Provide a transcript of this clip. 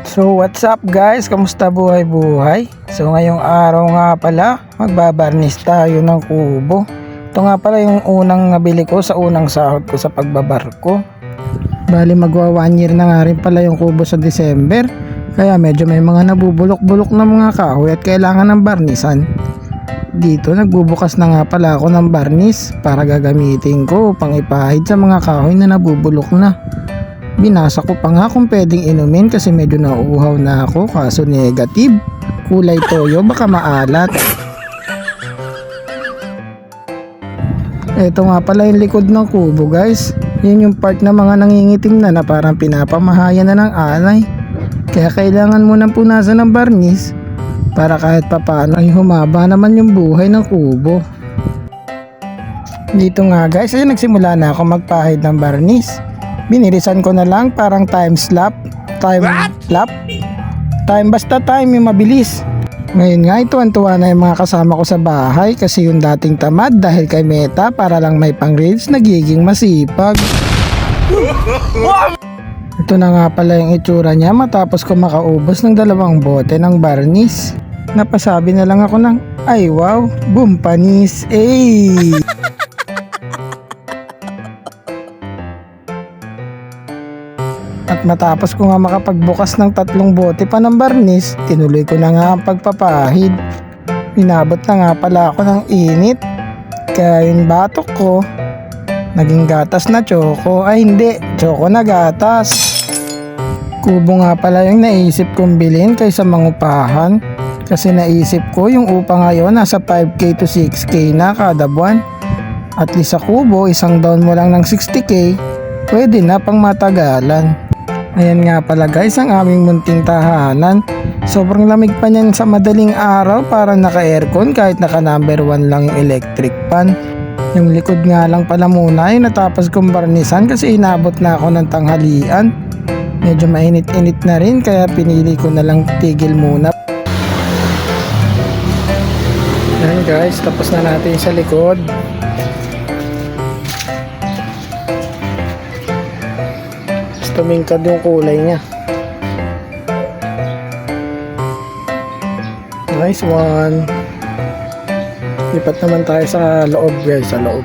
So what's up guys? Kamusta buhay? So ngayong araw nga pala, magbabarnis tayo ng kubo. Ito nga pala yung unang nabili ko sa unang sahod ko sa pagbabarko. Bali magwa 1 year na nga rin pala yung kubo sa December. Kaya medyo may mga nabubulok-bulok na mga kahoy at kailangan ng barnisan. Dito nagbubukas na nga pala ako ng barnis para gagamitin ko pang ipahid sa mga kahoy na nabubulok na. Binasa ko pa nga kung pwedeng inumin kasi medyo nauuhaw na ako, kaso negative. Kulay toyo, baka maalat. Ito nga pala yung likod ng kubo guys. Yun yung part na mga nangingitim na parang pinapamahayan na ng alay. Kaya kailangan mo nang punasan ng barnis para kahit papaano ay humaba naman yung buhay ng kubo. Dito nga guys, ay nagsimula na ako magpahid ng barnis. Binirisan ko na lang parang time basta time yung mabilis. Ngayon nga tuwan-tuwa na yung mga kasama ko sa bahay kasi yung dating tamad dahil kay Meta para lang may pang reels nagiging masipag. Ito na nga pala yung itsura niya matapos ko makaubos ng 2 bote ng barnis. Napasabi na lang ako ng ay wow, boom panis, eh. At matapos ko nga makapagbukas ng 3 bote pa ng barnis, tinuloy ko na nga ang pagpapahid. Inabot na nga pala ako ng init. Kaya yung batok ko, naging gatas na choco. Ay hindi, choco na gatas. Kubo nga pala yung naisip kong bilhin kaysa mangupahan. Kasi naisip ko yung upa ngayon nasa 5k to 6k na kada buwan. At least sa kubo, isang down mo lang ng 60k, pwede na pang matagalan. Ayan nga pala guys ang aming munting tahanan. Sobrang lamig pa niyan sa madaling araw, parang naka aircon kahit naka number 1 lang yung electric fan. Yung likod nga lang pala muna ay natapos kong barnisan kasi inabot na ako ng tanghalian. Medyo mainit-init na rin kaya pinili ko na lang tigil muna. Ayan guys, tapos na natin sa likod. Tumingkad yung kulay niya. Nice one. Lipat naman tayo sa loob guys, sa loob.